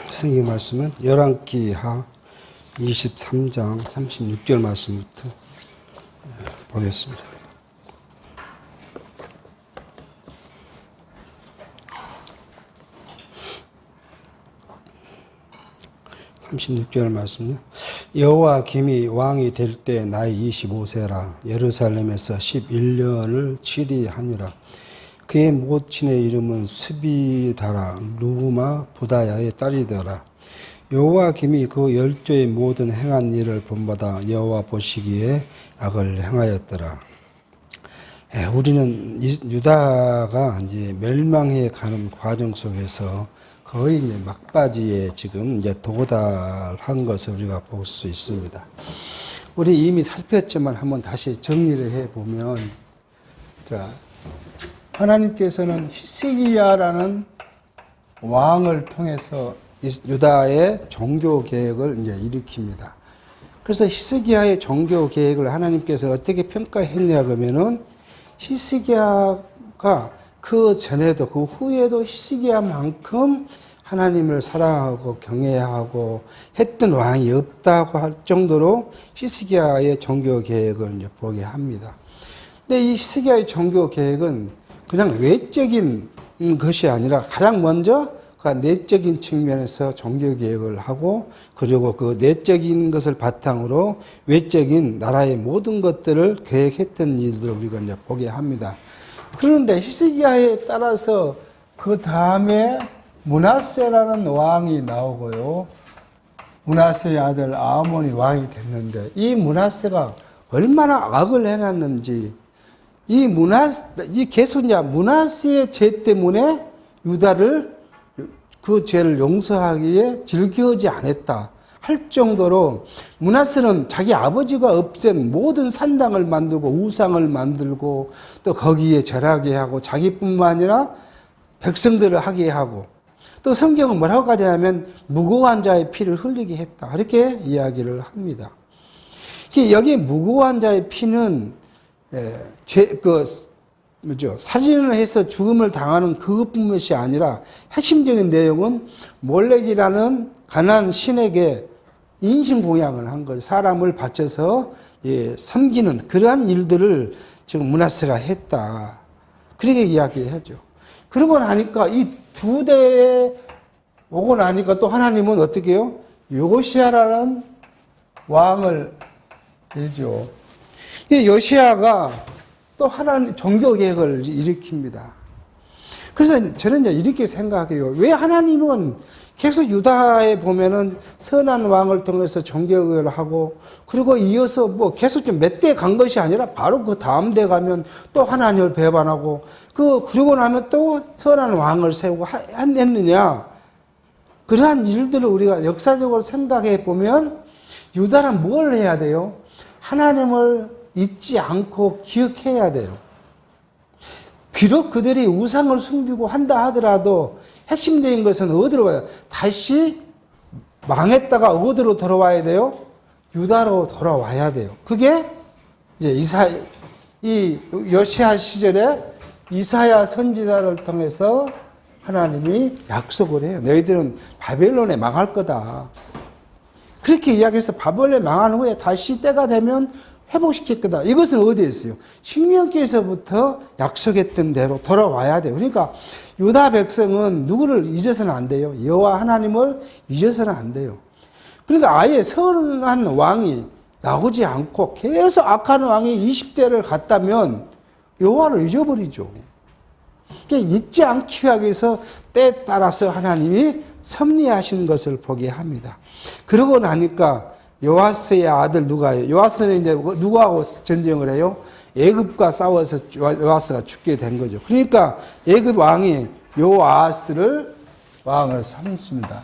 성경 말씀은 열왕기하 23장 36절 말씀부터 보겠습니다. 36절 말씀은 여호와김이 왕이 될 때 나이 25세라 예루살렘에서 11년을 치리하니라. 그의 모친의 이름은 스비다라 루마 부다야의 딸이더라. 여호와김이 그 열조의 모든 행한 일을 본받아 여호와 보시기에 악을 행하였더라. 우리는 유다가 이제 멸망해 가는 과정 속에서 거의 이제 막바지에 지금 이제 도달한 것을 우리가 볼 수 있습니다. 우리 이미 살폈지만 한번 다시 정리를 해 보면, 자, 하나님께서는 히스기야라는 왕을 통해서 유다의 종교 계획을 이제 일으킵니다. 그래서 히스기야의 종교 계획을 하나님께서 어떻게 평가했냐 그러면은 히스기야가 그 전에도 그 후에도 히스기야만큼 하나님을 사랑하고 경외하고 했던 왕이 없다고 할 정도로 히스기야의 종교 계획을 이제 보게 합니다. 근데 이 히스기야의 종교 계획은 그냥 외적인 것이 아니라 가장 먼저 그 내적인 측면에서 종교 계획을 하고, 그리고 그 내적인 것을 바탕으로 외적인 나라의 모든 것들을 계획했던 일들을 우리가 이제 보게 합니다. 그런데 히스기야에 따라서 그 다음에 므낫세라는 왕이 나오고요. 므낫세의 아들 아몬이 왕이 됐는데, 이 므낫세가 얼마나 악을 행했는지, 이 계속냐 므낫세의 죄 때문에 유다를 그 죄를 용서하기에 즐겨하지 않았다 할 정도로, 므낫세는 자기 아버지가 없앤 모든 산당을 만들고 우상을 만들고 또 거기에 절하게 하고 자기뿐만 아니라 백성들을 하게 하고, 또 성경은 뭐라고 하냐면 무고한 자의 피를 흘리게 했다 이렇게 이야기를 합니다. 여기 무고한 자의 피는 살인을 해서 죽음을 당하는 그것뿐만이 아니라 핵심적인 내용은 몰렉이라는 가나안 신에게 인신공양을 한 거예요. 사람을 바쳐서 섬기는 그러한 일들을 지금 므낫세가 했다. 그렇게 이야기하죠. 그러고 나니까 이 두 대에 오고 나니까 또 하나님은 어떻게 해요? 요시야라는 왕을 내죠. 이 요시야가 또 하나님 종교 계획을 일으킵니다. 그래서 저는 이제 이렇게 생각해요. 왜 하나님은 계속 유다에 보면은 선한 왕을 통해서 종교 계획을 하고, 그리고 이어서 뭐 계속 좀 몇 대 간 것이 아니라 바로 그 다음 대 가면 또 하나님을 배반하고, 그러고 나면 또 선한 왕을 세우고 했느냐. 그러한 일들을 우리가 역사적으로 생각해 보면 유다는 뭘 해야 돼요? 하나님을 잊지 않고 기억해야 돼요. 비록 그들이 우상을 숨기고 한다 하더라도 핵심적인 것은 어디로 와요? 다시 망했다가 어디로 돌아와야 돼요? 유다로 돌아와야 돼요. 그게 이제 이 요시야 시절에 이사야 선지자를 통해서 하나님이 약속을 해요. 너희들은 바벨론에 망할 거다. 그렇게 이야기해서 바벨론에 망한 후에 다시 때가 되면 회복시킬 거다. 이것은 어디에 있어요? 신명기에서부터 약속했던 대로 돌아와야 돼요. 그러니까 유다 백성은 누구를 잊어서는 안 돼요. 여호와 하나님을 잊어서는 안 돼요. 그러니까 아예 선한 왕이 나오지 않고 계속 악한 왕이 20대를 갔다면 여호와를 잊어버리죠. 그러니까 잊지 않기 위해서 때에 따라서 하나님이 섭리하신 것을 보게 합니다. 그러고 나니까 요아스의 아들 누가요? 요아스는 이제 누구하고 전쟁을 해요? 애굽과 싸워서 요아스가 죽게 된 거죠. 그러니까 애굽 왕이 요아스를 왕을 삼습니다.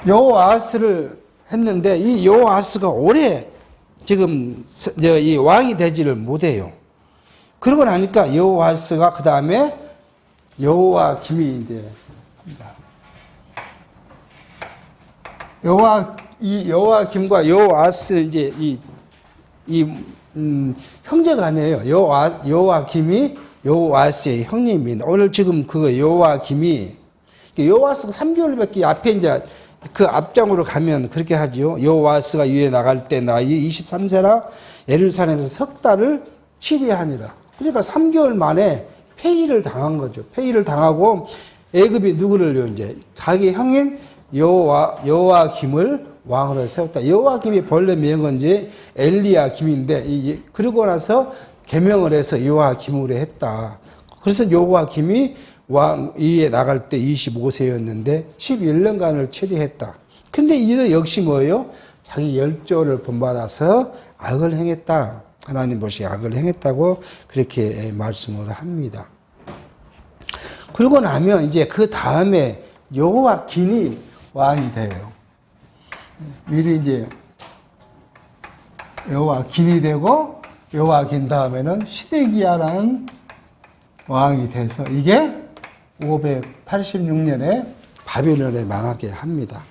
요아스를 했는데 이 요아스가 오래 지금 이 왕이 되지를 못해요. 그러고 나니까 요아스가 그 다음에 여호와김이 이제 여호와김과 요아스 이제 형제가 아니에요. 여호와김이 요아스의 형님입니다. 오늘 지금 그 요아김이 요아스가 3개월밖에 앞에 이제 그 앞장으로 가면 그렇게 하죠. 요아스가 유에 나갈 때 나이 23세라 예루살렘에서 석 달을 치리하니라. 그러니까 3개월 만에 폐위를 당한 거죠. 폐위를 당하고 애굽이 누구를 이제 자기 형인 요아김을 왕으로 세웠다. 요아김이 본래 명은 이제 엘리야김인데 그러고 나서 개명을 해서 요아김으로 했다. 그래서 요아김이 왕 위에 나갈 때 25세였는데 11년간을 치리했다. 근데 이도 역시 뭐예요? 자기 열조를 본받아서 악을 행했다. 하나님 보시 악을 행했다고 그렇게 말씀을 합니다. 그러고 나면 이제 그 다음에 요아긴이 왕이 돼요. 미리 이제 요아긴이 되고 요아긴 다음에는 시데기야라는 왕이 돼서 이게 586년에 바벨론에 망하게 합니다.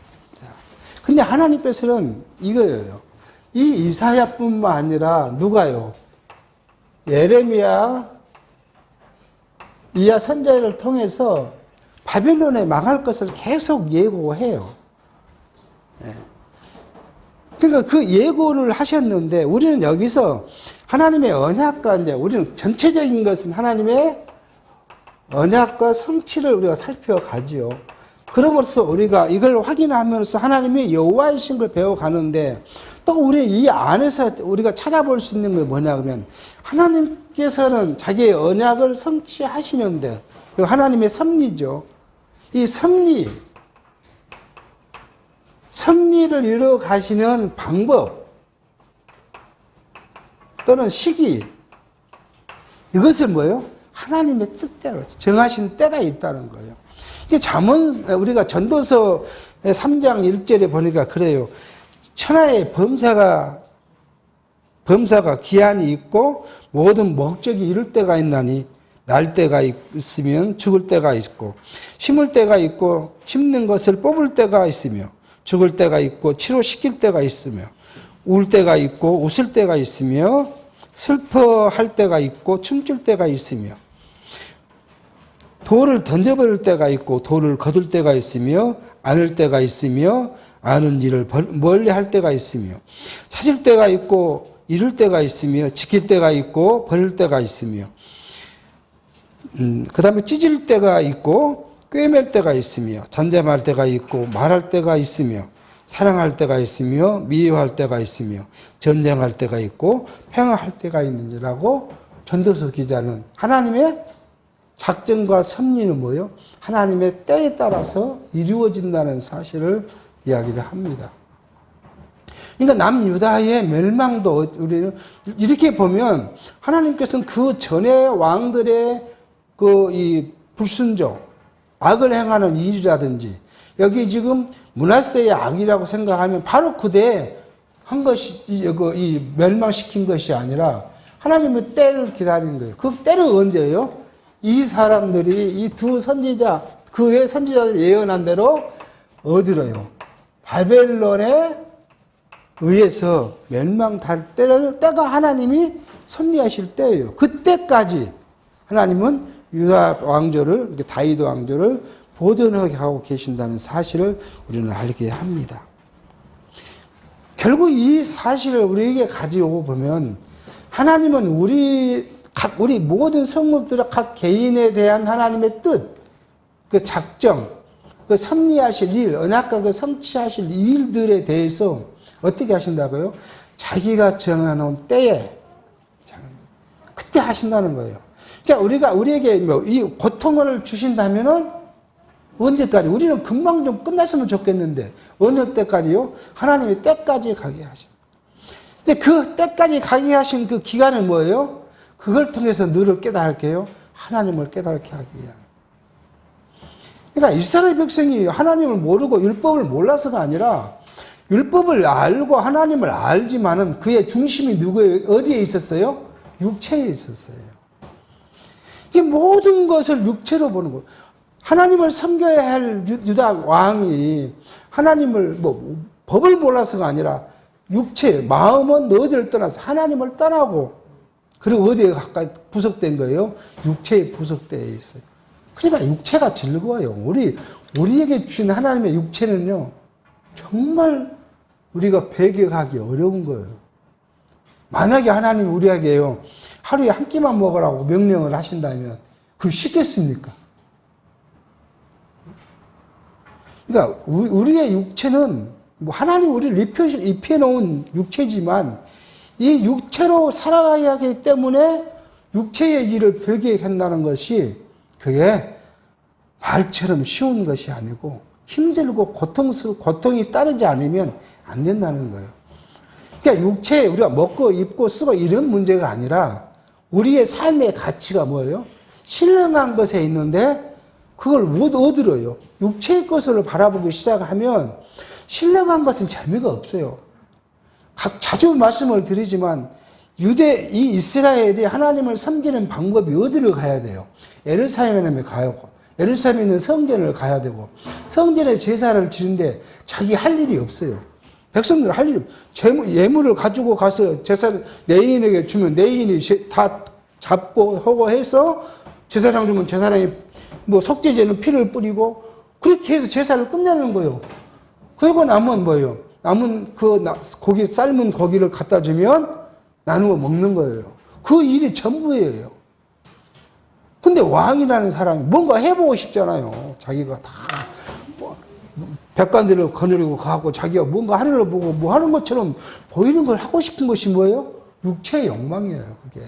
근데 하나님께서는 이거예요. 이 이사야뿐만 아니라 누가요? 예레미야, 이야 선지자를 통해서 바벨론에 망할 것을 계속 예고해요. 그러니까 그 예고를 하셨는데 우리는 여기서 하나님의 언약과 이제 우리는 전체적인 것은 하나님의 언약과 성취를 우리가 살펴가지요. 그럼으로써 우리가 이걸 확인하면서 하나님의 여호와이신 걸 배워가는데 또 우리 이 안에서 우리가 찾아볼 수 있는 게 뭐냐 하면 하나님께서는 자기의 언약을 성취하시는데 하나님의 섭리죠. 이 섭리를 이루어 가시는 방법 또는 시기 이것을 뭐예요? 하나님의 뜻대로 정하신 때가 있다는 거예요. 이게 잠언 우리가 전도서 3장 1절에 보니까 그래요. 천하의 범사가 기한이 있고 모든 목적이 이룰 때가 있나니 날 때가 있으면 죽을 때가 있고 심을 때가 있고 심는 것을 뽑을 때가 있으며 죽을 때가 있고 치료시킬 때가 있으며 울 때가 있고 웃을 때가 있으며 슬퍼할 때가 있고 춤출 때가 있으며 돌을 던져버릴 때가 있고 돌을 거둘 때가 있으며 안을 때가 있으며 아는 일을 멀리 할 때가 있으며 찾을 때가 있고 잃을 때가 있으며 지킬 때가 있고 버릴 때가 있으며 그 다음에 찢을 때가 있고 꿰맬 때가 있으며 잔담할 때가 있고 말할 때가 있으며 사랑할 때가 있으며 미워할 때가 있으며 전쟁할 때가 있고 평화할 때가 있느니라고 전도서 기자는 하나님의 작정과 섭리는 뭐예요? 하나님의 때에 따라서 이루어진다는 사실을 이야기를 합니다. 그러니까 남유다의 멸망도 우리는 이렇게 보면 하나님께서는 그 전에 왕들의 그 이 불순종, 악을 행하는 일이라든지 여기 지금 므낫세의 악이라고 생각하면 바로 그때 한 것이 이 멸망시킨 것이 아니라 하나님의 때를 기다리는 거예요. 그 때는 언제예요? 이 사람들이 이 두 선지자 그 외 선지자들이 예언한 대로 어디로요? 바벨론에 의해서 멸망할 때가 하나님이 섭리하실 때예요. 그때까지 하나님은 유다 왕조를 다윗 왕조를 보존하게 하고 계신다는 사실을 우리는 알게 합니다. 결국 이 사실을 우리에게 가지고 보면 하나님은 우리 모든 성도들의 각 개인에 대한 하나님의 뜻, 그 작정, 그 섭리하실 일, 언약과 그 성취하실 일들에 대해서 어떻게 하신다고요? 자기가 정해놓은 때에 그때 하신다는 거예요. 그러니까 우리에게 이 고통을 주신다면은 언제까지? 우리는 금방 좀 끝났으면 좋겠는데 어느 때까지요? 하나님의 때까지 가게 하죠. 근데 그 때까지 가게 하신 그 기간은 뭐예요? 그걸 통해서 너를 깨달을게요. 하나님을 깨닫게 하기 위한. 그러니까 이스라엘 백성이 하나님을 모르고 율법을 몰라서가 아니라 율법을 알고 하나님을 알지만은 그의 중심이 어디에 있었어요? 육체에 있었어요. 이 모든 것을 육체로 보는 거예요. 하나님을 섬겨야 할 유다 왕이 하나님을 법을 몰라서가 아니라 육체, 마음은 어디를 떠나서 하나님을 떠나고 그리고 어디에 가까이 부속된 거예요? 육체에 부속되어 있어요. 그러니까 육체가 즐거워요. 우리에게 주신 하나님의 육체는요, 정말 우리가 배격하기 어려운 거예요. 만약에 하나님이 우리에게요, 하루에 한 끼만 먹으라고 명령을 하신다면, 그게 쉽겠습니까? 그러니까, 우리의 육체는, 뭐 하나님 우리를 입혀놓은 육체지만, 이 육체로 살아가야 하기 때문에 육체의 일을 배격한다는 것이 그게 말처럼 쉬운 것이 아니고 힘들고 고통이 따르지 않으면 안 된다는 거예요. 그러니까 육체에 우리가 먹고 입고 쓰고 이런 문제가 아니라 우리의 삶의 가치가 뭐예요? 신령한 것에 있는데 그걸 못 얻으러요. 육체의 것을 바라보기 시작하면 신령한 것은 재미가 없어요. 자주 말씀을 드리지만 이 이스라엘이 하나님을 섬기는 방법이 어디를 가야 돼요? 예루살렘에 가고 예루살렘에 있는 성전을 가야 되고 성전에 제사를 지는데 자기 할 일이 없어요. 백성들 할 일이 예물을 가지고 가서 제사를 레인에게 주면 레인이 다 잡고 하고 해서 제사장 주면 제사장이 뭐 속죄제는 피를 뿌리고 그렇게 해서 제사를 끝내는 거예요. 그리고 남은 뭐예요? 남은 고기 삶은 고기를 갖다 주면 나누어 먹는 거예요. 그 일이 전부예요. 근데 왕이라는 사람이 뭔가 해보고 싶잖아요. 자기가 다 백관들을 거느리고 가고 자기가 뭔가 하늘을 보고 뭐 하는 것처럼 보이는 걸 하고 싶은 것이 뭐예요? 육체의 욕망이에요, 그게.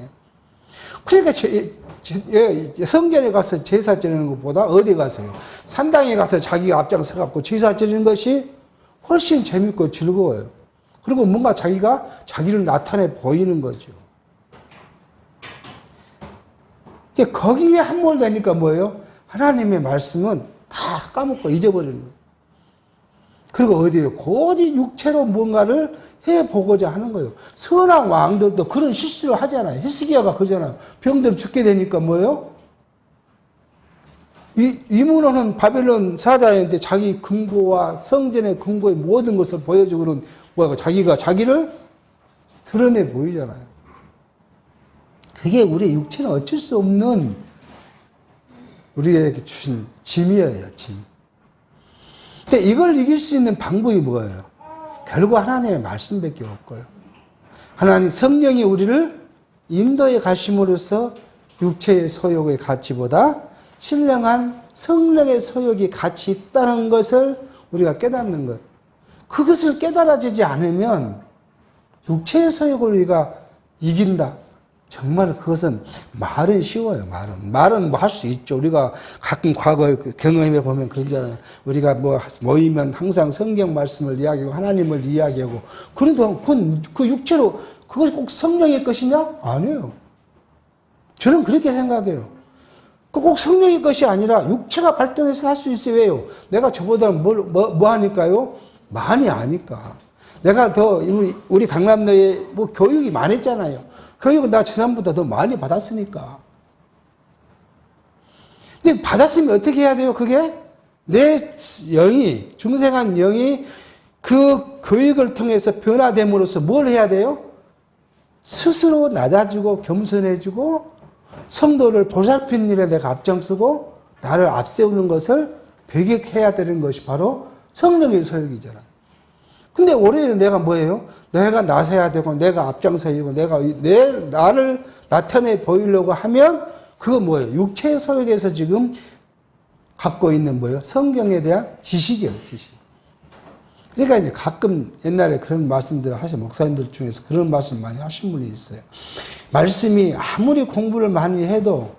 그러니까 성전에 가서 제사 지내는 것보다 어디 가서요? 산당에 가서 자기가 앞장서 갖고 제사 지내는 것이 훨씬 재밌고 즐거워요. 그리고 뭔가 자기가 자기를 나타내 보이는 거죠. 거기에 함몰되니까 뭐예요? 하나님의 말씀은 다 까먹고 잊어버리는 거예요. 그리고 어디에요? 고지 육체로 뭔가를 해보고자 하는 거예요. 선한 왕들도 그런 실수를 하잖아요. 히스기야가 그러잖아요. 병들어 죽게 되니까 뭐예요? 이문호는 바벨론 사자인데 자기 금고와 성전의 금고의 모든 것을 보여주고는 자기가 자기를 드러내 보이잖아요. 그게 우리 육체는 어쩔 수 없는 우리에게 주신 짐이에요, 짐. 근데 이걸 이길 수 있는 방법이 뭐예요? 결국 하나님의 말씀밖에 없고요. 하나님 성령이 우리를 인도에 가심으로써 육체의 소욕의 가치보다 신령한 성령의 소욕이 가치 있다는 것을 우리가 깨닫는 것. 그것을 깨달아지지 않으면 육체의 소욕을 우리가 이긴다. 정말 그것은 말은 쉬워요, 말은. 말은 뭐 할 수 있죠. 우리가 가끔 과거 경험해 보면 그러잖아요. 우리가 뭐 모이면 항상 성경 말씀을 이야기하고 하나님을 이야기하고. 그러니까 그 육체로 그것이 꼭 성령의 것이냐? 아니에요. 저는 그렇게 생각해요. 꼭 성령의 것이 아니라 육체가 발전해서 할 수 있어요. 왜요? 내가 저보다 뭐 하니까요? 많이 아니까. 내가 더 우리 강남도에 뭐 교육이 많았잖아요. 교육은 나 저 사람보다 더 많이 받았으니까. 근데 받았으면 어떻게 해야 돼요? 그게 내 영이, 중생한 영이 그 교육을 통해서 변화됨으로써 뭘 해야 돼요? 스스로 낮아지고 겸손해지고 성도를 보살피는 일에 내가 앞장서고 나를 앞세우는 것을 배격해야 되는 것이 바로 성령의 소욕이잖아. 근데 올해는 내가 뭐예요? 내가 나서야 되고 내가 앞장서야 되고 내가 나를 나타내 보이려고 하면 그거 뭐예요? 육체의 소욕에서 지금 갖고 있는 뭐예요? 성경에 대한 지식이에요, 지식. 그러니까 이제 가끔 옛날에 그런 말씀들을 하신 목사님들 중에서 그런 말씀 많이 하신 분이 있어요. 말씀이 아무리 공부를 많이 해도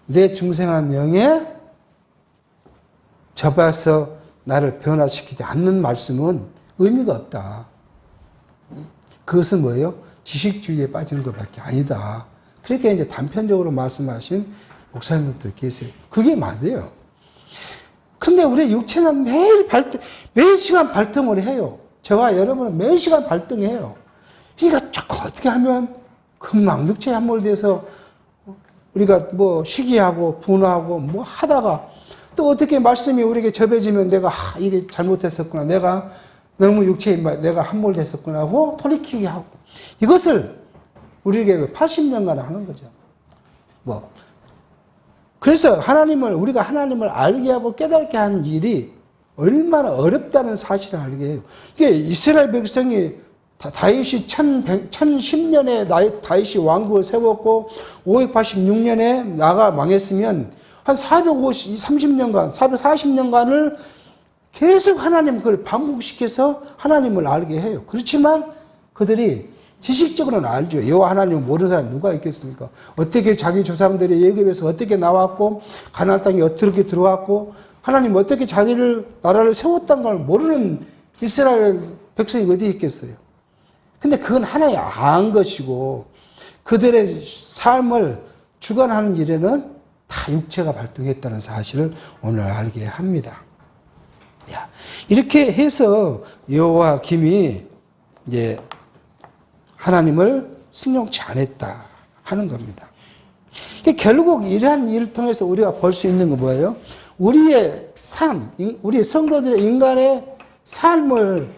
내 중생한 영에 접해서 나를 변화시키지 않는 말씀은 의미가 없다. 그것은 뭐예요? 지식주의에 빠지는 것밖에 아니다. 그렇게 이제 단편적으로 말씀하신 목사님들 계세요. 그게 맞아요. 근데 우리 육체는 매일 시간 발동을 해요. 저와 여러분은 매일 시간 발동해요. 그러니까 조금 어떻게 하면 금방 육체에 함몰돼서 우리가 뭐 시기하고 분하고 뭐 하다가 또 어떻게 말씀이 우리에게 접해지면 내가 이게 잘못했었구나. 내가 너무 육체에 내가 함몰됐었구나 하고 돌이키게 하고 이것을 우리에게 80년간 하는 거죠. 뭐. 그래서 우리가 하나님을 알게 하고 깨닫게 하는 일이 얼마나 어렵다는 사실을 알게 해요. 이게 이스라엘 백성이 다윗이 1010년에 다윗이 왕국을 세웠고 586년에 나가 망했으면 한 430년간, 440년간을 계속 하나님 그걸 반복시켜서 하나님을 알게 해요. 그렇지만 그들이 지식적으로는 알죠. 여호와 하나님을 모르는 사람이 누가 있겠습니까? 어떻게 자기 조상들이 애굽에서 어떻게 나왔고 가나안 땅에 어떻게 들어왔고 하나님 어떻게 나라를 세웠다는 걸 모르는 이스라엘 백성이 어디 있겠어요? 근데 그건 하나의 안 것이고 그들의 삶을 주관하는 일에는 다 육체가 발동했다는 사실을 오늘 알게 합니다. 이렇게 해서 여호와 김이 이제 하나님을 순종치 않았다 하는 겁니다. 결국 이러한 일을 통해서 우리가 볼 수 있는 건 뭐예요? 우리의 삶, 우리 성도들의 인간의 삶을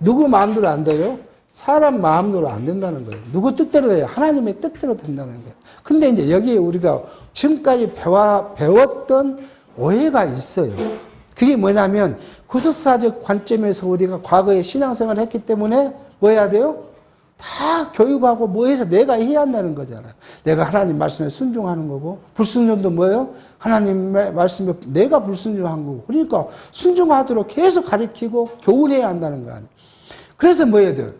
누구 마음대로 안 돼요? 사람 마음대로 안 된다는 거예요. 누구 뜻대로 돼요? 하나님의 뜻대로 된다는 거예요. 근데 이제 여기에 우리가 지금까지 배웠던 오해가 있어요. 그게 뭐냐면 구속사적 관점에서 우리가 과거에 신앙생활을 했기 때문에 뭐 해야 돼요? 다 교육하고 뭐 해서 내가 해야 한다는 거잖아요. 내가 하나님 말씀에 순종하는 거고 불순종도 뭐예요? 하나님의 말씀에 내가 불순종한 거고 그러니까 순종하도록 계속 가르치고 교훈해야 한다는 거 아니에요. 그래서 뭐 해야 돼요?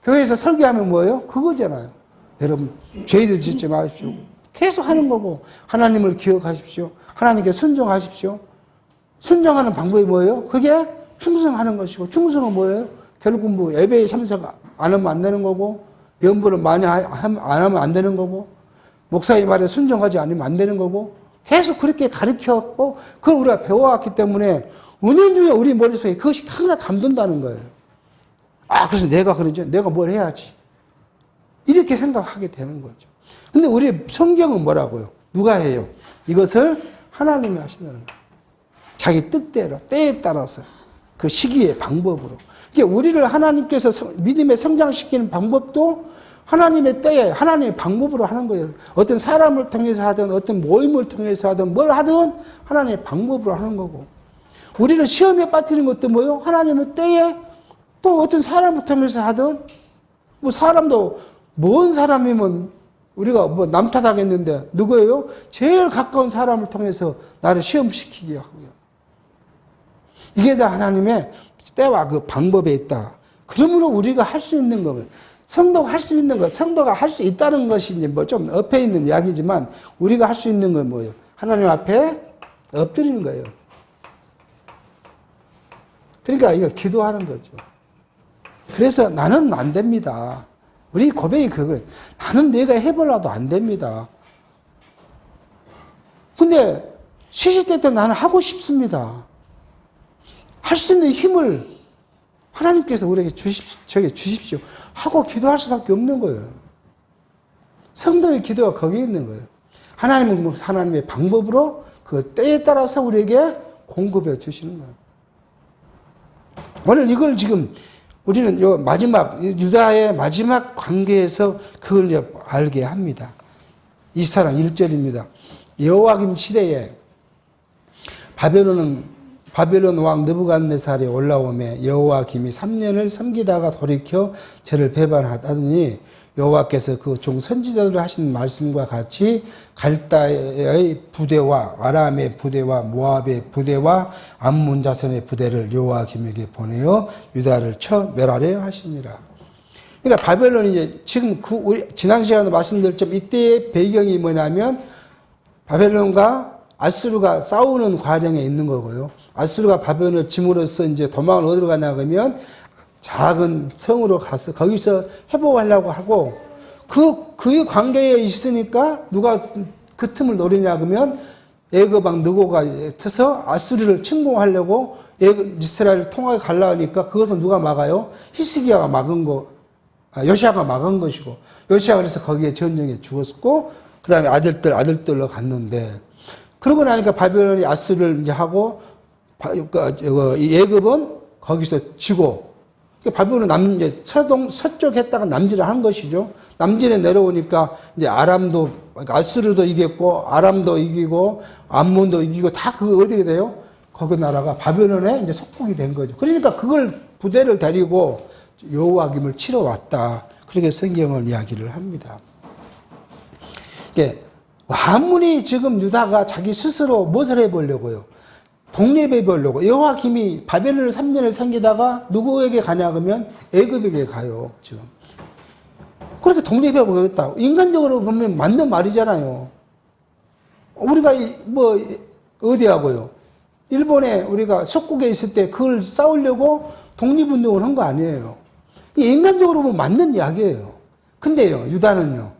교회에서 설교하면 뭐예요? 그거잖아요. 여러분 죄를 짓지 마십시오. 계속 하는 거고 하나님을 기억하십시오. 하나님께 순종하십시오. 순종하는 방법이 뭐예요? 그게 충성하는 것이고 충성은 뭐예요? 결국 뭐 예배에 참석 안 하면 안 되는 거고 연보를 많이 안 하면 안 되는 거고 목사의 말에 순종하지 않으면 안 되는 거고 계속 그렇게 가르쳤고 그걸 우리가 배워왔기 때문에 은연중에 우리 머릿속에 그것이 항상 감돈다는 거예요. 그래서 내가 그러지 내가 뭘 해야지 이렇게 생각하게 되는 거죠. 근데 우리 성경은 뭐라고요? 누가 해요? 이것을 하나님이 하신다는 거예요. 자기 뜻대로 때에 따라서 그 시기의 방법으로. 그러니까 우리를 하나님께서 믿음에 성장시키는 방법도 하나님의 때에 하나님의 방법으로 하는 거예요. 어떤 사람을 통해서 하든 어떤 모임을 통해서 하든 뭘 하든 하나님의 방법으로 하는 거고 우리를 시험에 빠뜨리는 것도 뭐예요? 하나님의 때에 또 어떤 사람을 통해서 하든 뭐 사람도 먼 사람이면 우리가 뭐 남탓하겠는데 누구예요? 제일 가까운 사람을 통해서 나를 시험시키게 하고요. 이게 다 하나님의 때와 그 방법에 있다. 그러므로 우리가 할 수 있는 거예요. 성도가 할 수 있는 것, 성도가 할 수 있다는 것이 뭐 좀 엎에 있는 이야기지만 우리가 할 수 있는 건 뭐예요? 하나님 앞에 엎드리는 거예요. 그러니까 이거 기도하는 거죠. 그래서 나는 안 됩니다. 우리 고백이 그거예요. 나는 내가 해보려도 안 됩니다. 근데 시시때때 나는 하고 싶습니다. 할 수 있는 힘을 하나님께서 우리에게 주십시오. 하고 기도할 수밖에 없는 거예요. 성도의 기도가 거기에 있는 거예요. 하나님은 하나님의 방법으로 그 때에 따라서 우리에게 공급해 주시는 거예요. 오늘 이걸 지금 우리는 요 마지막, 유다의 마지막 관계에서 그걸 알게 합니다. 24장 1절입니다. 여호와김 시대에 바벨론 왕 느부갓네살이 올라오매 여호와김이 3년을 섬기다가 돌이켜 저를 배반하더니 여호와께서 그 종 선지자들 하신 말씀과 같이 갈다의 부대와 아람의 부대와 모압의 부대와 암몬 자손의 부대를 여호와김에게 보내어 유다를 쳐 멸하려 하시니라. 그러니까 바벨론이 이제 지금 우리 지난 시간에 말씀드렸지만 이때의 배경이 뭐냐면 바벨론과 아수르가 싸우는 과정에 있는 거고요. 아수르가 바벨론을 짐으로써 이제 도망을 어디로 가냐 그러면 작은 성으로 가서 거기서 회복하려고 하고 그 관계에 있으니까 누가 그 틈을 노리냐 그러면 애굽 왕 느고가 터서 아수르를 침공하려고 이스라엘을 통하게 가려고 하니까 그것은 누가 막아요? 히스기야가 막은 거, 요시야가 막은 것이고 요시야가 그래서 거기에 전쟁에 죽었고 그 다음에 아들들로 갔는데 그러고 나니까 바벨론이 아수르를 이제 하고 애굽은 거기서 지고 바벨론 이제 서쪽 했다가 남진을 한 것이죠. 남진에 내려오니까 이제 아람도, 아수르도 이겼고, 아람도 이기고, 암몬도 이기고, 다 그 어디게 돼요? 거기 나라가 바벨론에 이제 속국이 된 거죠. 그러니까 그걸 부대를 데리고 여호와김을 치러 왔다. 그렇게 성경을 이야기를 합니다. 이게 아무리 지금 유다가 자기 스스로 무엇을 해보려고요? 독립해 보려고. 여호와김이 바벨론을 3년을 섬기다가 누구에게 가냐 그러면 애굽에게 가요. 지금. 그렇게 독립해 보겠다. 인간적으로 보면 맞는 말이잖아요. 우리가 뭐 어디 하고요? 일본에 우리가 속국에 있을 때 그걸 싸우려고 독립운동을 한 거 아니에요. 인간적으로 보면 맞는 이야기예요. 근데요, 유다는요,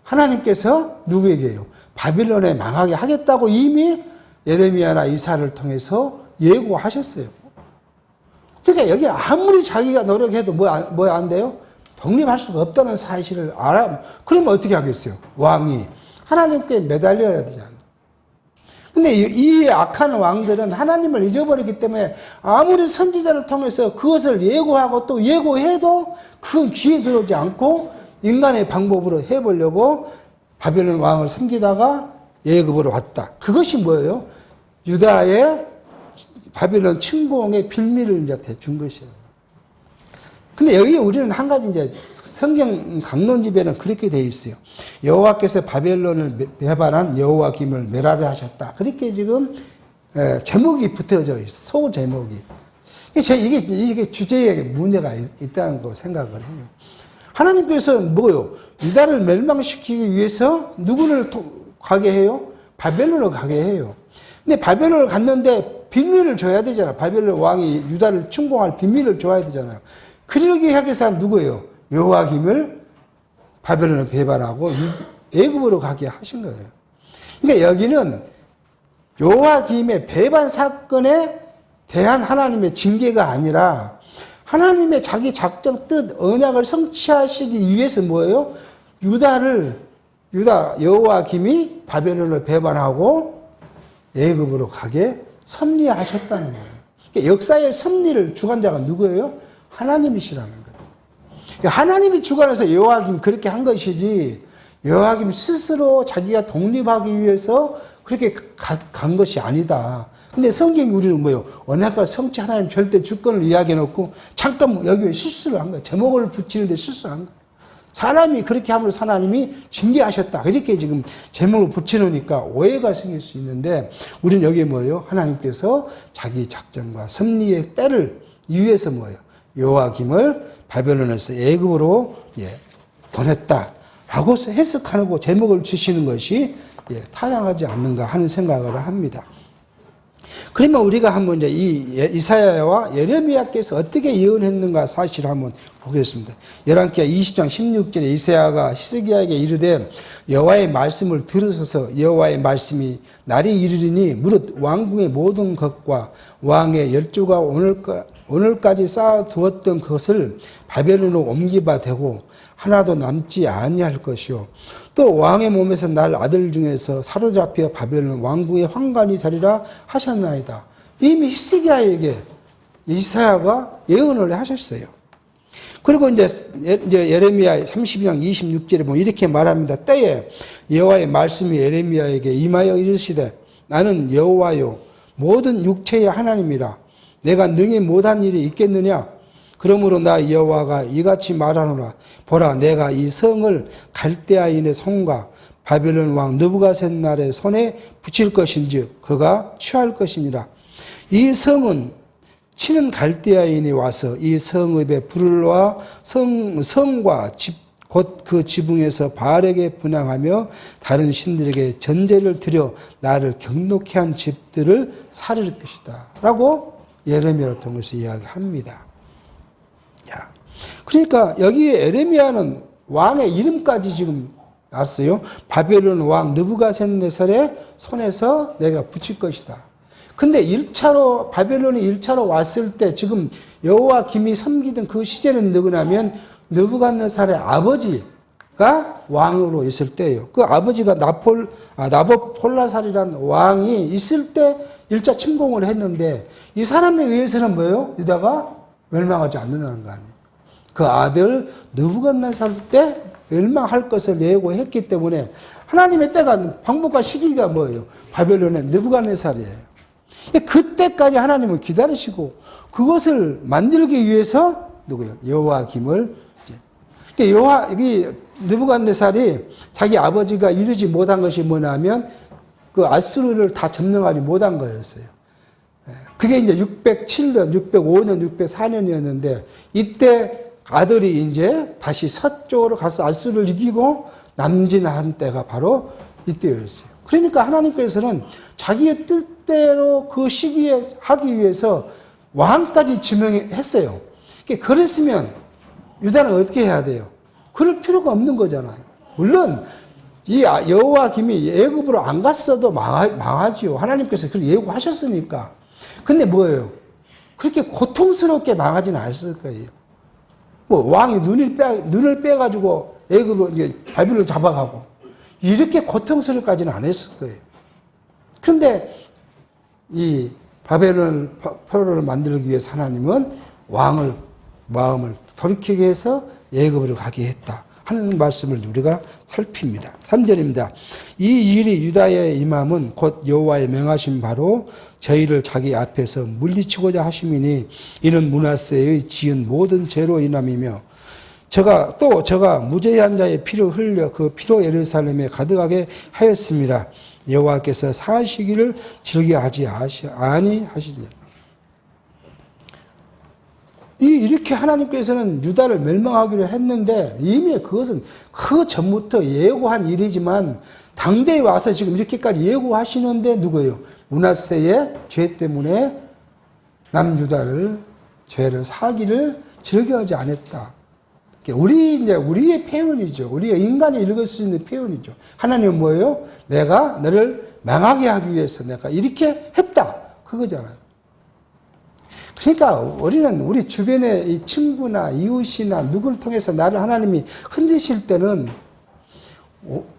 하나님께서 누구에게요? 바빌론에 망하게 하겠다고 이미 예레미야나 이사를 통해서 예고하셨어요. 그러니까 여기 아무리 자기가 노력해도 뭐 안 돼요? 독립할 수가 없다는 사실을 알아. 그러면 어떻게 하겠어요? 왕이 하나님께 매달려야 되잖아요. 근데 이 악한 왕들은 하나님을 잊어버리기 때문에 아무리 선지자를 통해서 그것을 예고하고 또 예고해도 그건 귀에 들어오지 않고 인간의 방법으로 해보려고 바벨론 왕을 섬기다가 예굽으로 왔다. 그것이 뭐예요? 유다의 바벨론 침공의 빌미를 이제 준 것이에요. 근데 여기 우리는 한 가지 이제 성경 강론집에는 그렇게 되어 있어요. 여호와께서 바벨론을 배반한 여호와김을 멸하려 하셨다. 그렇게 지금 제목이 붙어져 있어요. 소 제목이. 이게 주제에 문제가 있다는 거 생각을 해요. 하나님께서는 뭐요? 유다를 멸망시키기 위해서 누구를 가게 해요? 바벨론을 가게 해요. 근데 바벨론을 갔는데 비밀을 줘야 되잖아요. 바벨론 왕이 유다를 침공할 비밀을 줘야 되잖아요. 그러기 위해서 누구예요? 여호와김을 바벨론을 배반하고 애굽으로 가게 하신 거예요. 그러니까 여기는 여호와김의 배반 사건에 대한 하나님의 징계가 아니라 하나님의 자기 작정 뜻 언약을 성취하시기 위해서 뭐예요? 여호와김이 바벨론을 배반하고 애굽으로 가게 섭리하셨다는 거예요. 그러니까 역사의 섭리를 주관자가 누구예요? 하나님이시라는 거예요. 하나님이 주관해서 여호와김 그렇게 한 것이지 여호와김 스스로 자기가 독립하기 위해서 그렇게 간 것이 아니다. 근데 성경이 우리는 뭐예요? 언약과 성취 하나님 절대 주권을 이야기해 놓고 잠깐 여기 왜 실수를 한 거예요? 제목을 붙이는데 실수한 거예요. 사람이 그렇게 함으로써 하나님이 징계하셨다. 이렇게 지금 제목을 붙여놓으니까 오해가 생길 수 있는데 우리는 여기에 뭐예요? 하나님께서 자기 작전과 섭리의 때를 위해서 뭐예요? 여호와김을 바벨론에서 애굽으로 보냈다라고 해석하고 제목을 주시는 것이 타당하지 않는가 하는 생각을 합니다. 그러면 우리가 한번 이제 이 이사야와 예레미야께서 어떻게 예언했는가 사실을 한번 보겠습니다. 열왕기하 20장 16절에 이사야가 히스기야에게 이르되 여호와의 말씀을 들으소서 여호와의 말씀이 날이 이르리니 무릇 왕궁의 모든 것과 왕의 열조가 오늘까지 쌓아두었던 것을 바벨론으로 옮기바 되고 하나도 남지 아니할 것이요 또 왕의 몸에서 날 아들 중에서 사로잡혀 바벨론 왕궁의 환관이 되리라 하셨나이다. 이미 히스기야에게 이사야가 예언을 하셨어요. 그리고 이제 예레미야 32장 26절에 보면 이렇게 말합니다. 때에 여호와의 말씀이 예레미야에게 임하여 이르시되 나는 여호와요 모든 육체의 하나님이라 내가 능히 못한 일이 있겠느냐? 그러므로 나 여호와가 이같이 말하노라. 보라, 내가 이 성을 갈대아인의 손과 바벨론 왕 느부갓셋날의 손에 붙일 것인즉 그가 취할 것이니라. 이 성은 치는 갈대아인이 와서 이 성읍에 불을 놓아 성과 곧 그 지붕에서 바알에게 분향하며 다른 신들에게 전제를 드려 나를 경록케 한 집들을 사릴 것이다. 라고 예레미야를 통해서 이야기합니다. 그러니까 여기에 예레미야는 왕의 이름까지 지금 났어요. 바벨론 왕 느부갓셋네살의 손에서 내가 붙일 것이다. 근데 바벨론이 1차로 왔을 때 지금 여호와김이 섬기던 그 시제는 누구냐면 느부갓네살의 아버지가 왕으로 있을 때예요. 그 아버지가 나봇폴라살이라는 왕이 있을 때 1차 침공을 했는데 이 사람에 의해서는 뭐예요? 유다가 멸망하지 않는다는 거 아니에요. 그 아들 느부갓네살 때 멸망할 것을 예고했기 때문에 하나님의 때가 방법과 시기가 뭐예요? 바벨론의 느부갓네살이에요. 그때까지 하나님은 기다리시고 그것을 만들기 위해서 누구요? 여호야김을 느부갓네살이 자기 아버지가 이루지 못한 것이 뭐냐면 그 아수르를 다 점령하지 못한 거였어요. 그게 이제 607년, 605년, 604년이었는데 이때 아들이 이제 다시 서쪽으로 가서 아수르를 이기고 남진한 때가 바로 이때였어요. 그러니까 하나님께서는 자기의 뜻대로 그 시기에 하기 위해서 왕까지 지명했어요. 그랬으면 유다는 어떻게 해야 돼요? 그럴 필요가 없는 거잖아요. 물론 이 여호야김이 애굽으로 안 갔어도 망하지요. 하나님께서 그걸 예고하셨으니까. 근데 뭐예요? 그렇게 고통스럽게 망하지는 않았을 거예요. 뭐 왕이 눈을 빼가지고 애굽으로 이제 바빌론 잡아가고 이렇게 고통스럽까지는 안 했을 거예요. 그런데 이 바벨론 포로를 만들기 위해서 하나님은 왕을 마음을 돌이키게 해서 애굽으로 가게 했다 하는 말씀을 우리가 살핍니다. 3절입니다. 이 일이 유다에 임함은 곧 여호와의 명하신 바로 저희를 자기 앞에서 물리치고자 하심이니 이는 므낫세의 지은 모든 죄로 인함이며 저가 무죄한 자의 피를 흘려 그 피로 예루살렘에 가득하게 하였습니다. 여호와께서 사시기를 즐겨하지 아니하시니라. 이렇게 하나님께서는 유다를 멸망하기로 했는데 이미 그것은 그 전부터 예고한 일이지만 당대에 와서 지금 이렇게까지 예고하시는데 누구예요? 므낫세의 죄 때문에 남유다를 죄를 사기를 즐겨하지 않았다. 우리의 표현이죠. 우리가 인간이 읽을 수 있는 표현이죠. 하나님은 뭐예요? 내가 너를 망하게 하기 위해서 내가 이렇게 했다. 그거잖아요. 그러니까 우리는 우리 주변의 이 친구나 이웃이나 누구를 통해서 나를 하나님이 흔드실 때는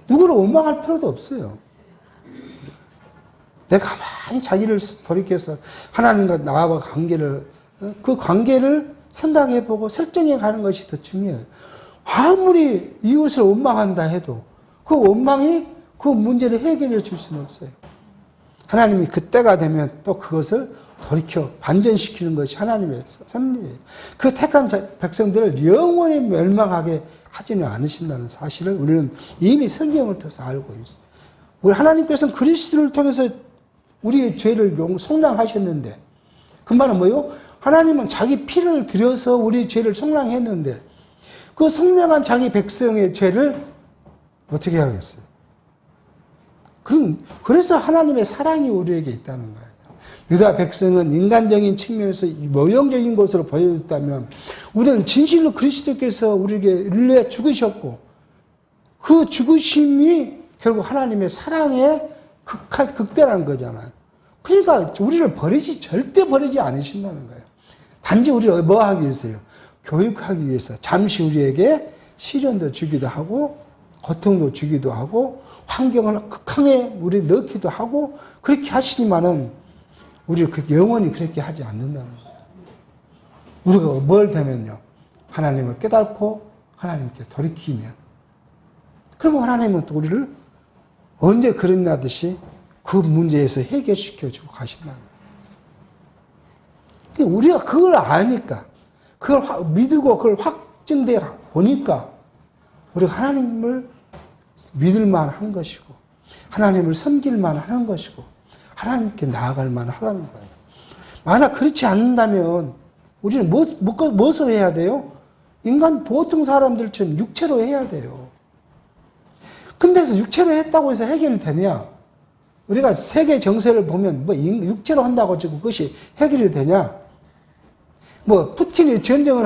누구를 원망할 필요도 없어요. 내가 가만히 자기를 돌이켜서 하나님과 나와 관계를 그 관계를 생각해보고 설정해 가는 것이 더 중요해요. 아무리 이웃을 원망한다 해도 그 원망이 그 문제를 해결해 줄 수는 없어요. 하나님이 그때가 되면 또 그것을 돌이켜 반전시키는 것이 하나님의 섭리예요. 그 택한 백성들을 영원히 멸망하게 하지는 않으신다는 사실을 우리는 이미 성경을 통해서 알고 있어요. 우리 하나님께서는 그리스도를 통해서 우리의 죄를 속량하셨는데 그 말은 뭐예요? 하나님은 자기 피를 들여서 우리 죄를 속량했는데 그 속량한 자기 백성의 죄를 어떻게 하겠어요? 그래서 하나님의 사랑이 우리에게 있다는 거예요. 유다 백성은 인간적인 측면에서 모형적인 것으로 보여줬다면 우리는 진실로 그리스도께서 우리에게 인류에 죽으셨고 그 죽으심이 결국 하나님의 사랑의 극대라는 거잖아요. 그러니까 우리를 절대 버리지 않으신다는 거예요. 단지 우리를 뭐 하기 위해서요? 교육하기 위해서 잠시 우리에게 시련도 주기도 하고 고통도 주기도 하고 환경을 극한에 우리 넣기도 하고 그렇게 하시니만은 우리를 영원히 그렇게 하지 않는다는 거예요. 우리가 뭘 되면요? 하나님을 깨닫고 하나님께 돌이키면 그러면 하나님은 또 우리를 언제 그랬냐듯이 그 문제에서 해결시켜주고 가신다는 거예요. 우리가 그걸 아니까 그걸 믿고 그걸 확증돼 보니까 우리가 하나님을 믿을 만한 것이고 하나님을 섬길 만한 것이고 하나님께 나아갈 만하다는 거예요. 만약 그렇지 않는다면 우리는 무엇을 해야 돼요? 인간 보통 사람들처럼 육체로 해야 돼요. 근데서 육체로 했다고 해서 해결이 되냐? 우리가 세계 정세를 보면 뭐 육체로 한다고 지금 그것이 해결이 되냐? 뭐 푸틴이 전쟁을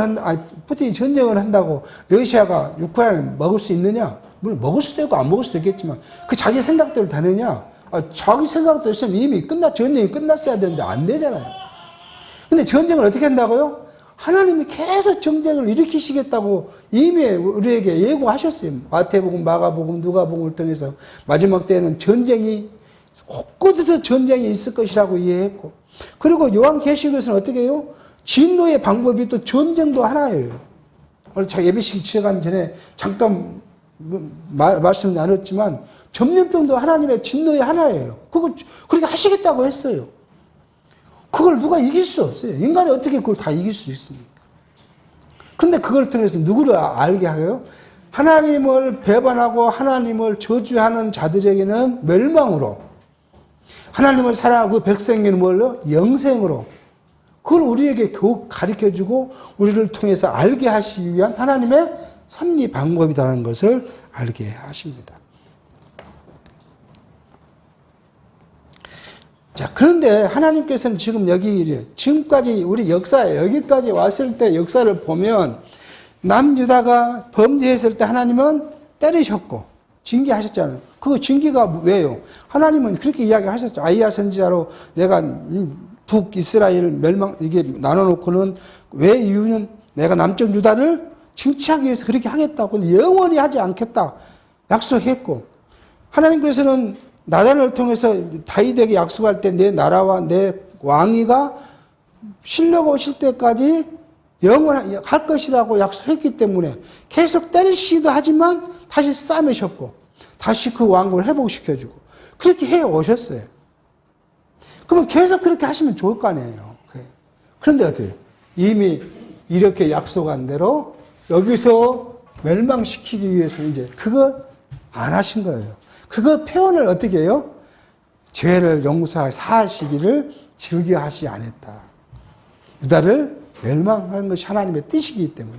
한다고 러시아가 우크라이나를 먹을 수 있느냐? 물론 먹을 수도 있고 안 먹을 수도 있겠지만 그 자기 생각대로 되느냐? 자기 생각대로 있으면 이미 전쟁이 끝났어야 되는데 안 되잖아요. 근데 전쟁을 어떻게 한다고요? 하나님이 계속 전쟁을 일으키시겠다고 이미 우리에게 예고하셨어요. 마태복음, 마가복음, 누가복음을 통해서 마지막 때에는 전쟁이 곳곳에서 전쟁이 있을 것이라고 이해했고 그리고 요한계시록에서는 어떻게 해요? 진노의 방법이 또 전쟁도 하나예요. 오늘 제가 예배식 치러가기 전에 잠깐 말씀 나눴지만 전염병도 하나님의 진노의 하나예요. 그거 그렇게 하시겠다고 했어요. 그걸 누가 이길 수 없어요. 인간이 어떻게 그걸 다 이길 수 있습니까? 그런데 그걸 통해서 누구를 알게 하요? 하나님을 배반하고 하나님을 저주하는 자들에게는 멸망으로, 하나님을 사랑하고 백성에게는 뭘로? 영생으로. 그걸 우리에게 교육 가르쳐주고 우리를 통해서 알게 하시기 위한 하나님의 섭리 방법이라는 것을 알게 하십니다. 자, 그런데 하나님께서는 지금 지금까지 우리 역사에 여기까지 왔을 때 역사를 보면 남유다가 범죄했을 때 하나님은 때리셨고 징계하셨잖아요. 그 징계가 왜요? 하나님은 그렇게 이야기하셨죠. 아이야 선지자로 내가 북이스라엘 멸망 이게 나눠놓고는 왜 이유는 내가 남쪽 유다를 징치하기 위해서 그렇게 하겠다고 영원히 하지 않겠다 약속했고, 하나님께서는 나단을 통해서 다윗에게 약속할 때 내 나라와 내 왕위가 실려가 오실 때까지 영원할 것이라고 약속했기 때문에 계속 때리시기도 하지만 다시 싸매셨고 다시 그 왕국을 회복시켜주고 그렇게 해 오셨어요. 그러면 계속 그렇게 하시면 좋을 거 아니에요. 그런데 어때요? 이미 이렇게 약속한 대로 여기서 멸망시키기 위해서 이제 그거 안 하신 거예요. 그거 표현을 어떻게 해요? 죄를 용서하시기를 즐겨하지 않았다. 유다를 멸망하는 것이 하나님의 뜻이기 때문에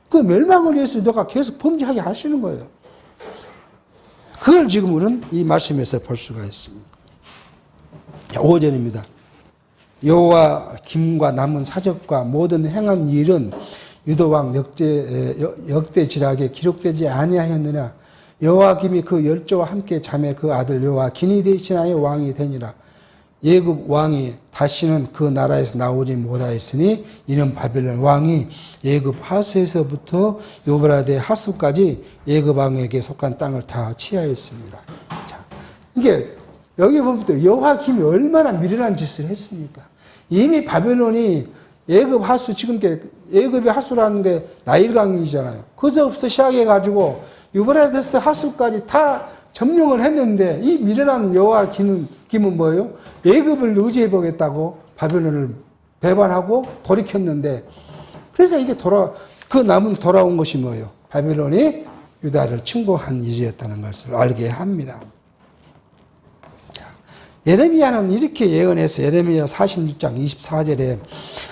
그 멸망을 위해서 유다가 계속 범죄하게 하시는 거예요. 그걸 지금 우리는 이 말씀에서 볼 수가 있습니다. 5절입니다. 여호와 김과 남은 사적과 모든 행한 일은 유다왕 역대지락에 기록되지 아니하였느냐. 여호와김이 그 열조와 함께 잠에 그 아들 여호와긴이 대신하여 왕이 되니라. 예굽 왕이 다시는 그 나라에서 나오지 못하였으니 이는 바벨론 왕이 예굽 하수에서부터 요브라데 하수까지 예굽 왕에게 속한 땅을 다 취하였습니다. 자, 이게 여기 보면 또 여호와김이 얼마나 미련한 짓을 했습니까? 이미 바벨론이 예굽 하수, 지금 예굽의 하수라는 게 나일강이잖아요. 그저부터 시작해가지고 유브라데스 하수까지 다 점령을 했는데 이 미련한 여호와김은 뭐예요? 예굽을 의지해 보겠다고 바벨론을 배반하고 돌이켰는데, 그래서 이게 그 남은 돌아온 것이 뭐예요? 바벨론이 유다를 침공한 일이었다는 것을 알게 합니다. 예레미야는 이렇게 예언해서 예레미야 46장 24절에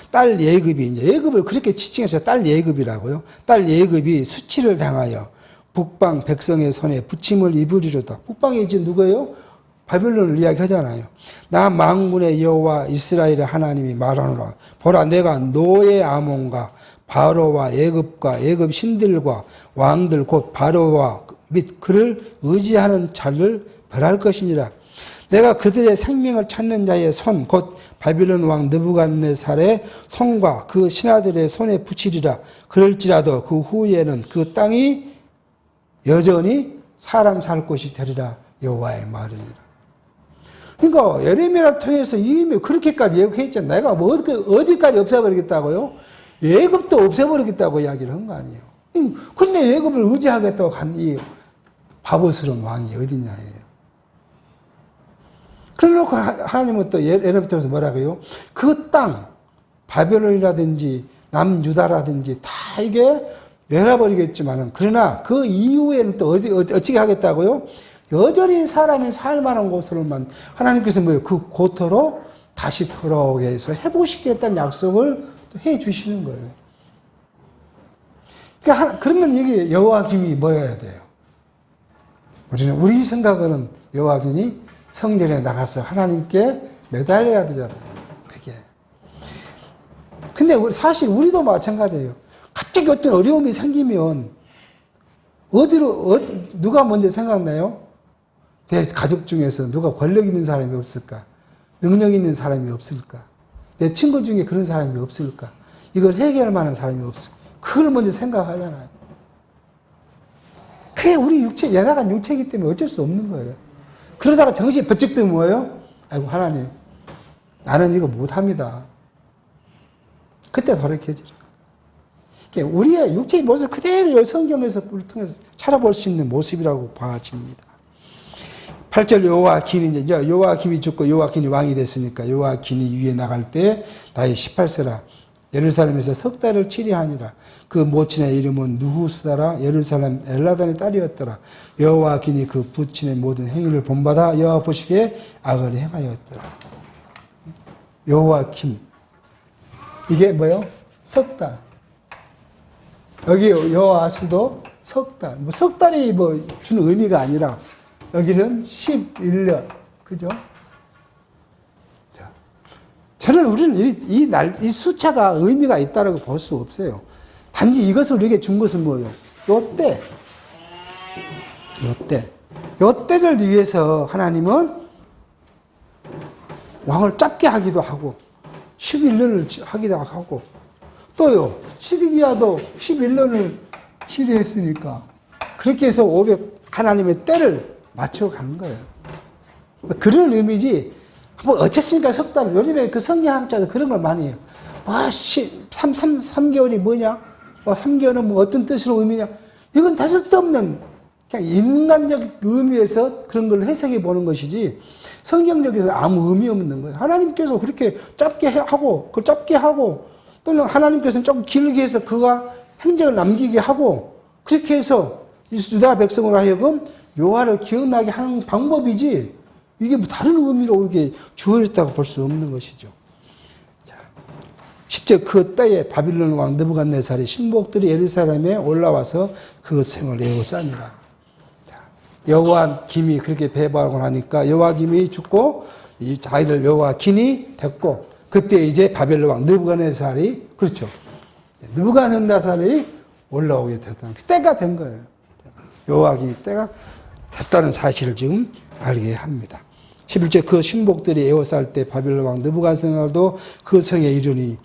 딸 예굽이, 이제 예굽을 그렇게 지칭해서 딸 예굽이라고요. 딸 예굽이 수치를 당하여 북방 백성의 손에 부침을 입으리로다. 북방이 이제 누구예요? 바벨론을 이야기하잖아요. 나 만군의 여호와 이스라엘의 하나님이 말하노라. 보라, 내가 노예 아몬과 바로와 예굽과 예굽 신들과 왕들 곧 바로와 및 그를 의지하는 자를 벌할 것이니라. 내가 그들의 생명을 찾는 자의 손, 곧 바빌론 왕 느부갓네살의 손과 그 신하들의 손에 붙이리라. 그럴지라도 그 후에는 그 땅이 여전히 사람 살 곳이 되리라. 여호와의 말이니라. 그러니까 예레미야를 통해서 이미 그렇게까지 예고했잖아요. 내가 뭐 어디까지 없애버리겠다고요? 예굽도 없애버리겠다고 이야기를 한 거 아니에요. 그런데 예굽을 의지하겠다고 간 이 바보스러운 왕이 어디냐예요. 그래놓고 하나님은 또 예레미야 통해서 뭐라고 해요? 그 땅, 바벨론이라든지 남유다라든지 다 이게 멸해버리겠지만은, 그러나 그 이후에는 또 어떻게 하겠다고요? 여전히 사람이 살만한 곳으로만 하나님께서 뭐예요? 그 고토로 다시 돌아오게 해서 회복시키겠다는 약속을 또 해 주시는 거예요. 그러니까 그러면 이게 여호와김이 뭐여야 돼요? 우리 생각으로는 여호와김이 성전에 나가서 하나님께 매달려야 되잖아요. 그게. 근데 사실 우리도 마찬가지예요. 갑자기 어떤 어려움이 생기면 누가 먼저 생각나요? 내 가족 중에서 누가 권력 있는 사람이 없을까? 능력 있는 사람이 없을까? 내 친구 중에 그런 사람이 없을까? 이걸 해결할 만한 사람이 없을까? 그걸 먼저 생각하잖아요. 그게 우리 연약한 육체이기 때문에 어쩔 수 없는 거예요. 그러다가 정신이 번쩍 뜨면 뭐예요? 아이고, 하나님, 나는 이거 못합니다. 그때 돌이켜지라. 우리의 육체의 모습 그대로 성경에서 통해서 찾아볼 수 있는 모습이라고 봐집니다. 8절 요아긴이 이제 요아김이 죽고 요아긴이 왕이 됐으니까 요아긴이 위에 나갈 때 나이 18세라 예루살렘에서 석 달을 치리하니라. 그 모친의 이름은 누후스다라 예루살렘 엘라단의 딸이었더라. 요아긴이 그 부친의 모든 행위를 본받아 여호와 보시기에 악을 행하였더라. 요아김 이게 뭐요? 석 달. 여기 여호아스도 석 달. 뭐 석 달이 뭐 주는 의미가 아니라 여기는 11년. 그죠? 자. 저는 우리는 이 숫자가 의미가 있다라고 볼 수 없어요. 단지 이것을 우리에게 준 것은 뭐예요? 요때. 요때를 위해서 하나님은 왕을 짧게 하기도 하고 11년을 하기도 하고 또요. 시드기야도 11년을 치리했으니까 그렇게 해서 하나님의 때를 맞춰가는 거예요. 그런 의미지. 뭐 어쨌습니까 석 달. 요즘에 그 성경학자들 그런 걸 많이 해요. 3개월이 뭐냐? 3개월은 뭐 어떤 뜻으로 의미냐? 이건 다 쓸데없는 그냥 인간적 의미에서 그런 걸 해석해 보는 것이지 성경적에서 아무 의미 없는 거예요. 하나님께서 그렇게 짧게 하고 그걸 짧게 하고 또는 하나님께서는 조금 길게 해서 그가 행적을 남기게 하고 그렇게 해서 유다 백성으로 하여금 여호와를 기억나게 하는 방법이지 이게 뭐 다른 의미로 이게 주어졌다고 볼 수 없는 것이죠. 자, 10절 그 때에 바빌론 왕 느부갓네살의 신복들이 예루살렘에 올라와서 그 성을 에워싸니라. 여호와김이 그렇게 배반하고 나니까 여호와김이 죽고 이 아이들 여호와긴이 됐고 그때 이제 바벨론 왕 느부갓네살이 그렇죠. 느부갓네살이 올라오게 됐다는 때가 된 거예요. 여호와김이 때가 됐다는 사실을 지금 알게 합니다. 11절 그 신복들이 에워쌀 때 바벨론 왕 느부갓네살도 그 성에 이르니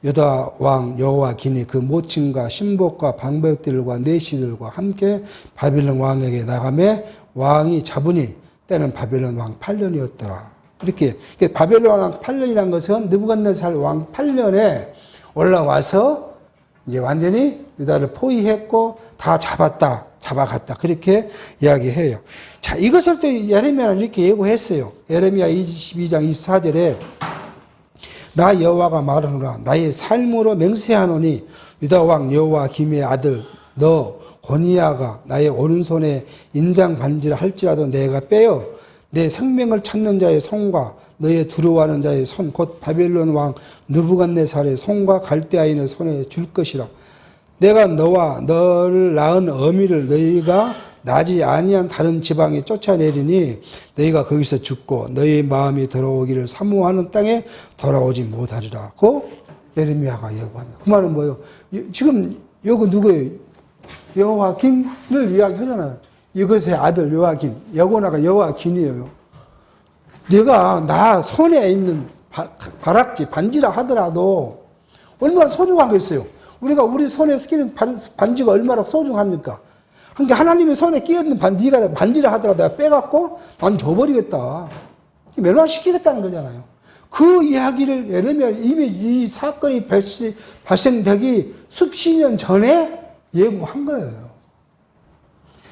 유다 왕 여호와긴이 그 모친과 신복과 방백들과 내시들과 함께 바벨론 왕에게 나가매 왕이 잡으니 때는 바벨론 왕 8년이었더라. 그렇게 바벨론 왕 8년이라는 것은 느부갓네살 왕 8년에 올라와서 이제 완전히 유다를 포위했고 다 잡아갔다. 그렇게 이야기해요. 자, 이것을 또 예레미야는 이렇게 예고했어요. 예레미야 22장 24절에 나 여호와가 말하노라 나의 삶으로 맹세하노니 유다 왕 여호와김의 아들 너 고니야가 나의 오른손에 인장 반지를 할지라도 내가 빼어 내 생명을 찾는 자의 손과 너의 두려워하는 자의 손 곧 바벨론 왕 느부갓네살의 손과 갈대아인의 손에 줄 것이라. 내가 너와 너를 낳은 어미를 너희가 나지 아니한 다른 지방에 쫓아내리니 너희가 거기서 죽고 너희 마음이 돌아오기를 사모하는 땅에 돌아오지 못하리라. 그 예레미야가 예고합니다. 그 말은 뭐예요? 지금 요거 누구예요? 여호와긴을 이야기하잖아요. 이것의 아들 여호와긴, 여고나가 여호와긴이에요. 내가 나 손에 있는 가락지 반지라 하더라도 얼마나 소중하겠어요. 우리가 우리 손에 끼는 반지가 얼마나 소중합니까? 그러니까 하나님의 손에 끼었는 네가 반지를 하더라도 내가 빼갖고 난 줘버리겠다. 멸망시키겠다는 거잖아요. 그 이야기를 예레미야 이미 이 사건이 발생되기 수십 년 전에 예고한 거예요.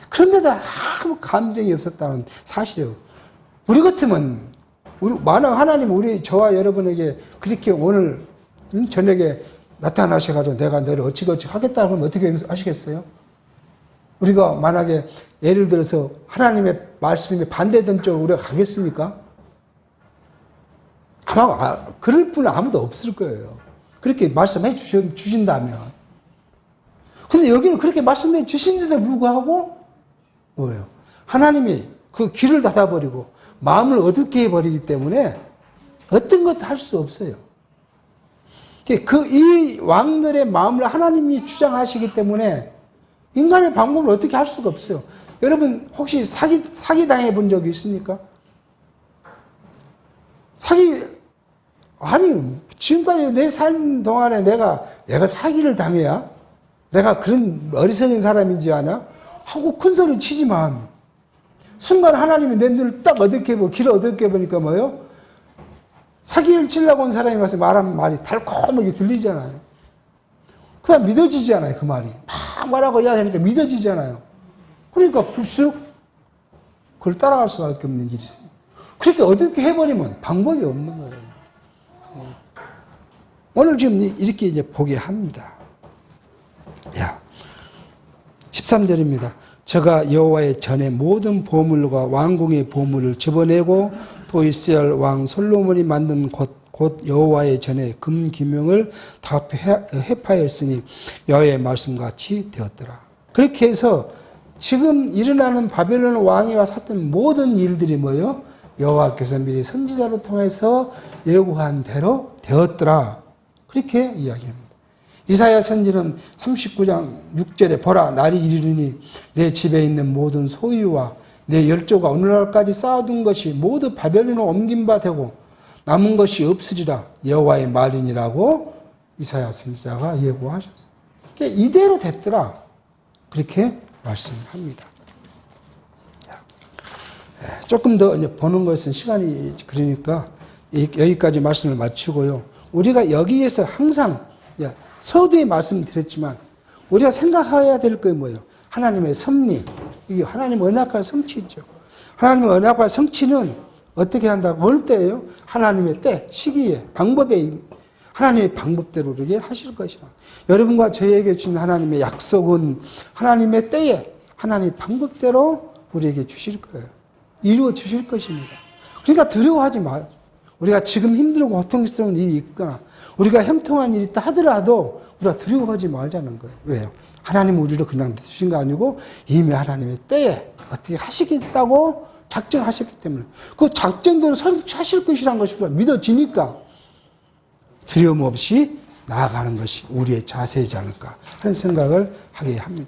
그런데도 아무 감정이 없었다는 사실이에요. 우리 같으면 만약 하나님 저와 여러분에게 그렇게 오늘 저녁에 나타나셔가지고 내가 너를 어찌어찌 하겠다 하면 어떻게 하시겠어요? 우리가 만약에 예를 들어서 하나님의 말씀에 반대된 쪽으로 우리가 가겠습니까? 아마 그럴 분은 아무도 없을 거예요. 그렇게 말씀해 주신다면. 근데 여기는 그렇게 말씀해 주신데도 불구하고 뭐예요? 하나님이 그 귀를 닫아버리고 마음을 어둡게 해버리기 때문에 어떤 것도 할 수 없어요. 이 왕들의 마음을 하나님이 주장하시기 때문에 인간의 방법을 어떻게 할 수가 없어요. 여러분 혹시 사기 당해 본 적이 있습니까? 아니 지금까지 내 삶 동안에 내가 사기를 당해야 내가 그런 어리석은 사람인지 아냐? 하고 큰 소리 치지만 순간 하나님이 내 눈을 딱 어둡게 보고 길을 어둡게 보니까 뭐예요? 사기를 치려고 온 사람이 와서 말하는 말이 달콤하게 들리잖아요. 그다음 믿어지잖아요. 그 말이. 막 말하고 이야기하니까 믿어지잖아요. 그러니까 불쑥 그걸 따라갈 수밖에 없는 일이 있어요. 그렇게 어떻게 해버리면 방법이 없는 거예요. 오늘 지금 이렇게 이제 보게 합니다. 야, 13절입니다. 저가 여호와의 전에 모든 보물과 왕궁의 보물을 집어내고 또 이스라엘 왕 솔로몬이 만든 곧 여호와의 전에 금기명을 다 회파했으니 여호와의 말씀같이 되었더라. 그렇게 해서 지금 일어나는 바벨론 왕이와 샀던 모든 일들이 뭐예요? 여호와께서 미리 선지자를 통해서 예고한 대로 되었더라. 그렇게 이야기합니다. 이사야 선지는 39장 6절에 보라 날이 이르리니 내 집에 있는 모든 소유와 내 열조가 오늘날까지 쌓아둔 것이 모두 바벨론으로 옮긴 바 되고 남은 것이 없으리라 여호와의 말이니라고 이사야 선지자가 예고하셨어요. 그러니까 이대로 됐더라. 그렇게 말씀합니다. 조금 더 이제 보는 것은 시간이 그러니까 여기까지 말씀을 마치고요. 우리가 여기에서 항상 서두에 말씀드렸지만 우리가 생각해야 될 게 뭐예요? 하나님의 섭리. 이게 하나님의 언약과 성취죠. 하나님의 언약과 성취는 어떻게 한다고? 어느 때예요? 하나님의 때, 시기에, 방법에, 하나님의 방법대로 이렇게 하실 것이라. 여러분과 저에게 주신 하나님의 약속은 하나님의 때에, 하나님의 방법대로 우리에게 주실 거예요. 이루어 주실 것입니다. 그러니까 두려워하지 마요. 우리가 지금 힘들고 고통스러운 일이 있거나 우리가 형통한 일이 있다 하더라도 우리가 두려워하지 말자는 거예요. 왜요? 하나님은 우리를 그냥 주신 거 아니고 이미 하나님의 때에 어떻게 하시겠다고 작정하셨기 때문에 그 작정대로 설치하실 것이라는 것이 우리가 믿어지니까 두려움 없이 나아가는 것이 우리의 자세이지 않을까 하는 생각을 하게 합니다.